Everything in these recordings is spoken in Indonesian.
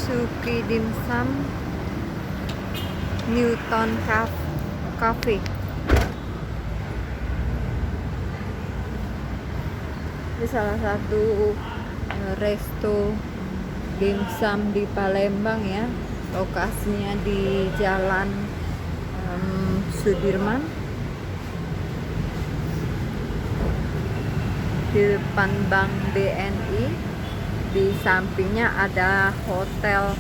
Suki Dimsum Newton Cafe. Ini salah satu resto dimsum di Palembang ya. Lokasinya di Jalan Sudirman, di depan Bank BNI. Di sampingnya ada hotel,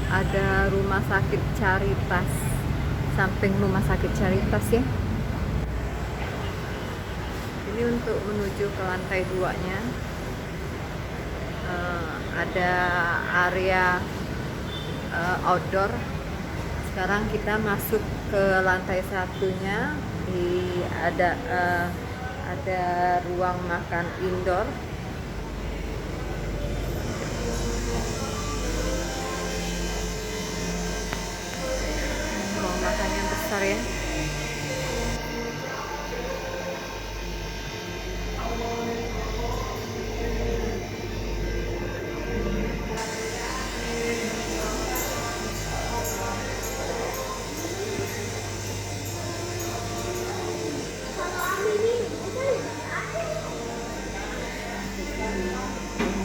ada rumah sakit Caritas, samping rumah sakit Caritas ya. Ini untuk menuju ke lantai 2-nya. Ada area outdoor. Sekarang kita masuk ke lantai 1-nya. Ada ruang makan indoor. Ruang makannya besar ya.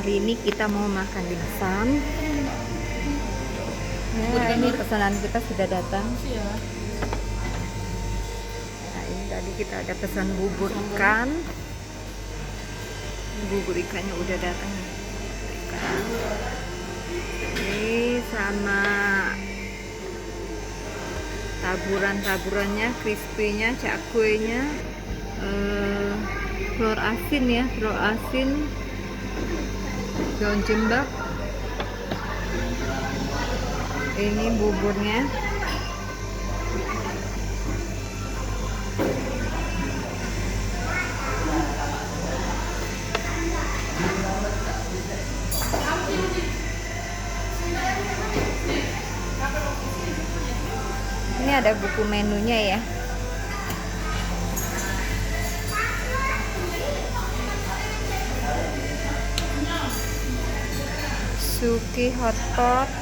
Hari ini kita mau makan dimsum. Nah, ini pesanan kita sudah datang. Nah, ini tadi kita ada pesan bubur ikan. Bubur ikannya udah datang. Ikan. Ini sama taburannya, crispy-nya, cakwenya, telur asin ya, telur asin, daun jembak. Ini buburnya. Ini ada buku menunya ya. Suki hotpot.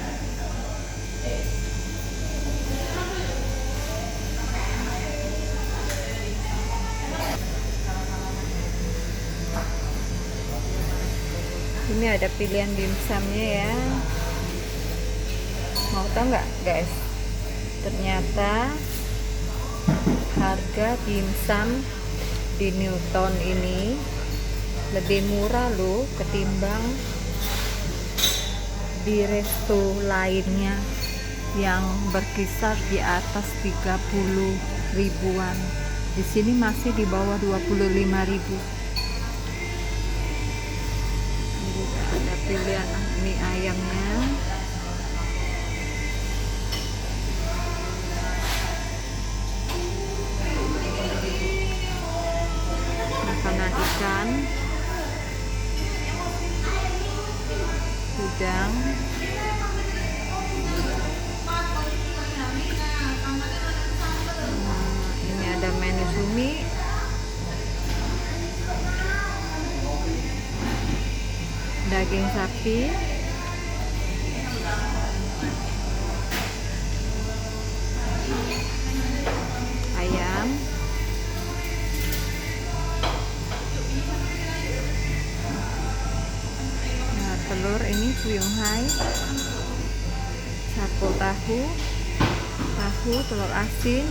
Ini ada pilihan dimsumnya ya. Mau tahu nggak guys? Ternyata harga dimsum di Newton ini lebih murah loh ketimbang di resto lainnya yang berkisar di atas 30 ribuan. Di sini masih di bawah 25 ribu. Ini juga ada pilihan mie ayamnya. Makanan ikan, udang, ini ada menu sumi, daging sapi, ayam, nah, telur ini fuyung hai, satu tahu, telur asin.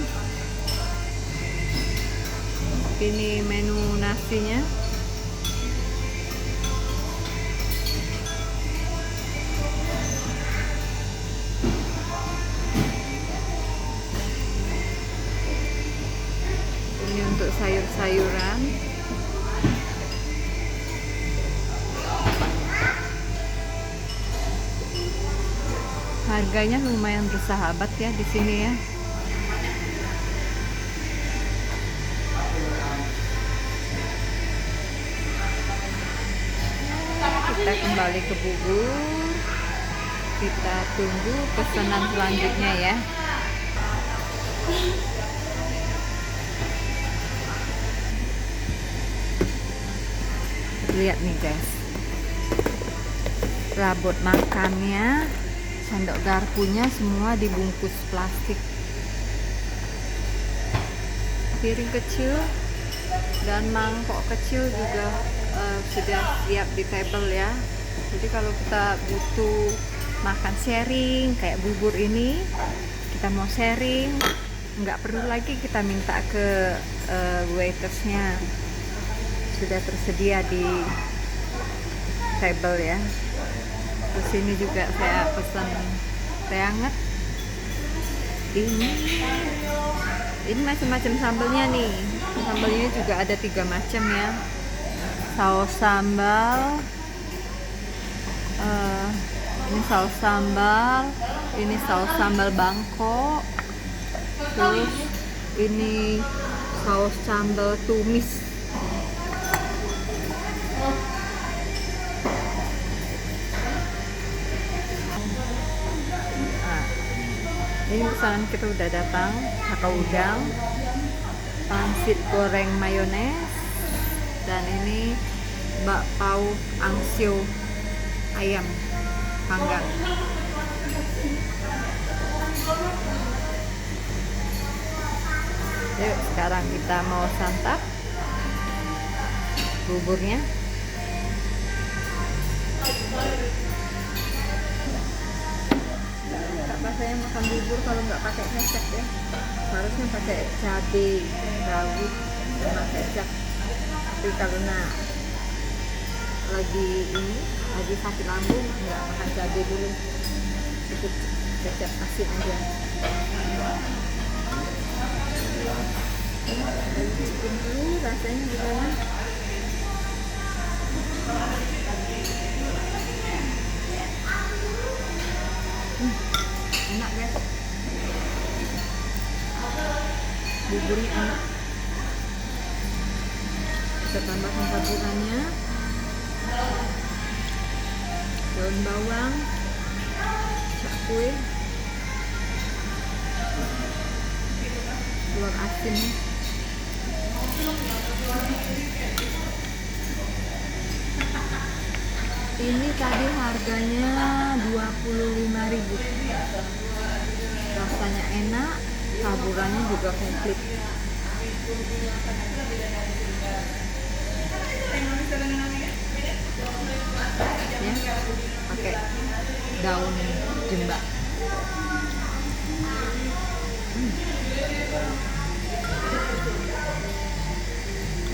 Ini menu nasinya. Ini untuk sayur-sayuran. Harganya lumayan bersahabat ya di sini ya. Kita kembali ke bubur. Kita tunggu pesanan selanjutnya ya. Lihat nih guys. rabot makannya, sendok garpunya semua dibungkus plastik. Piring kecil dan mangkok kecil juga sudah siap di table ya. Jadi kalau kita butuh makan sharing kayak bubur ini, kita mau sharing, nggak perlu lagi kita minta ke waitersnya, sudah tersedia di table ya. Terus ini juga saya pesan teh hangat. Ini macam-macam sambelnya nih. Sambelnya juga ada 3 macam ya. Saus sambal, ini saus sambal, ini saus sambal Bangkok, terus ini saus sambal tumis. Ini pesanan kita udah datang, kakao udang, pangsit goreng mayones, dan ini bakpao angsio ayam panggang. Yuk sekarang kita mau santap buburnya. Saya makan bubur kalau nggak pakai kecap ya, harusnya pakai cabai rawit sama kecap. Tapi karena lagi sakit lambung, nggak makan cabai dulu, cukup kecap asin aja. Bikin dulu rasanya gimana? Enak guys, buburnya enak. Kita tambahkan taburannya, daun bawang, cakwe, telur asin. Ini tadi harganya 25.000. Rasanya enak, taburannya juga komplit. Ya, pakai daun jembak.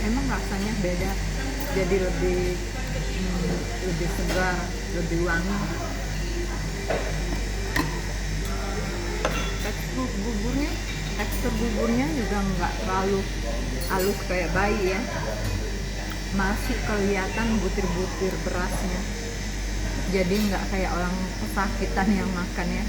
Emang rasanya beda, jadi lebih segar, lebih wangi. Tekstur buburnya juga nggak terlalu halus kayak bayi ya, masih kelihatan butir-butir berasnya, jadi nggak kayak orang kesakitan yang makan ya.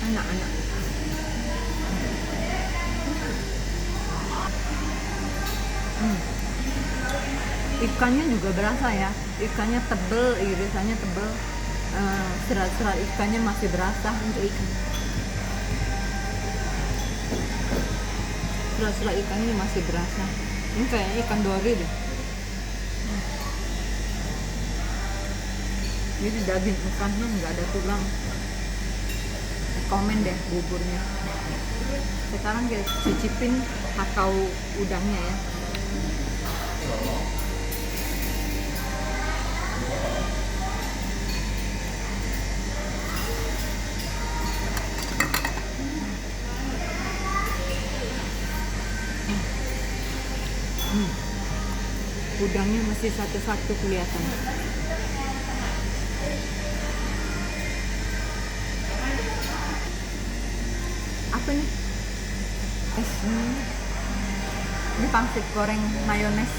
Enak-enak. Ikannya juga berasa ya, ikannya tebel, irisannya tebel, serat-serat ikannya masih berasa untuk ikan. Serat-serat ikannya masih berasa. Ini kayaknya ikan dori deh. Jadi daging ikannya nggak ada tulang. Komen deh buburnya. Sekarang kita cicipin kakao udangnya ya. Udangnya masih satu-satu kelihatan. Apa nih? Ini pangsit goreng mayones.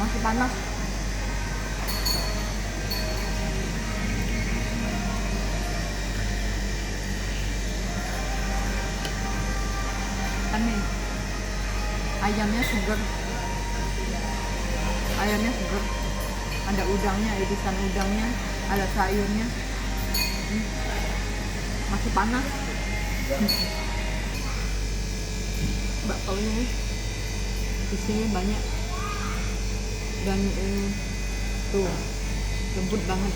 Masih panas. ayamnya seger, ada udangnya, irisan udangnya, ada sayurnya. Masih panas. Baksonya di sini banyak, dan tuh lembut banget.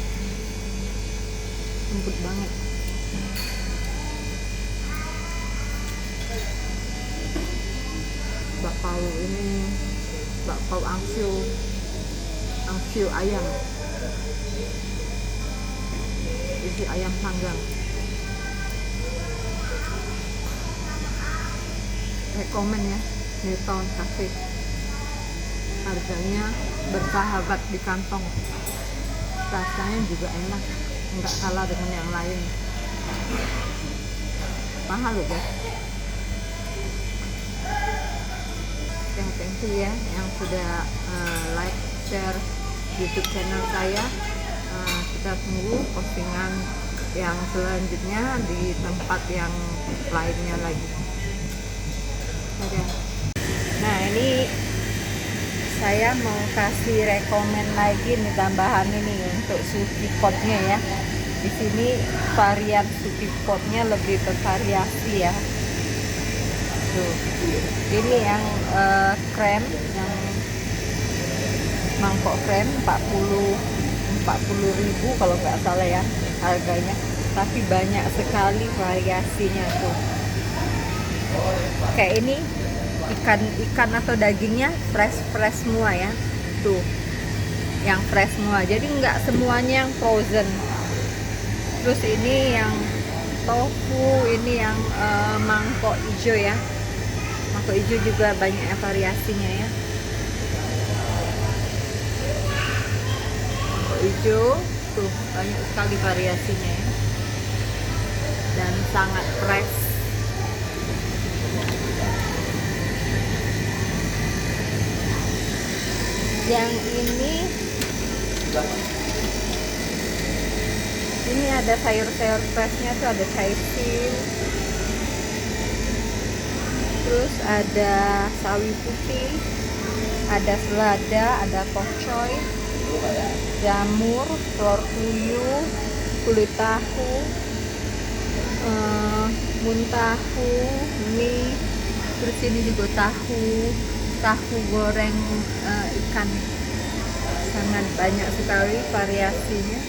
Bakpao ini bakpao angsiu ayam, isi ayam panggang. Rekomen ya, Newton Cafe. Harganya bersahabat di kantong, rasanya juga enak, nggak kalah dengan yang lain. Mahal loh guys. Thank you ya yang sudah like, share YouTube channel saya. Kita tunggu postingan yang selanjutnya di tempat yang lainnya lagi. Oke. Nah, ini saya mau kasih rekomen lagi nih, tambahan ini untuk sushi potnya ya. Di sini varian sushi potnya lebih bervariasi ya. Tuh, ini yang krem, yang mangkok krem 40.000 kalau nggak salah ya harganya, tapi banyak sekali variasinya tuh. Kayak ini ikan atau dagingnya fresh semua ya, tuh yang fresh semua, jadi nggak semuanya yang frozen. Terus ini yang tofu, ini yang mangkok hijau ya, mangkok hijau juga banyak variasinya ya. Mangkok hijau tuh banyak sekali variasinya ya, dan sangat fresh. Yang ini ada sayur-sayur freshnya tuh, ada caisil, terus ada sawi putih, ada selada, ada pokcoy, jamur, telur puyuh, kulit tahu, muntahu, mie, terus ini juga tahu goreng ikan. Sangat banyak sekali variasinya.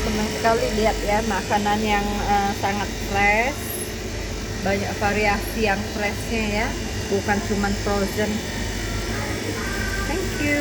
Senang sekali lihat ya, makanan yang sangat fresh, banyak variasi yang freshnya ya, bukan cuman frozen. Thank you.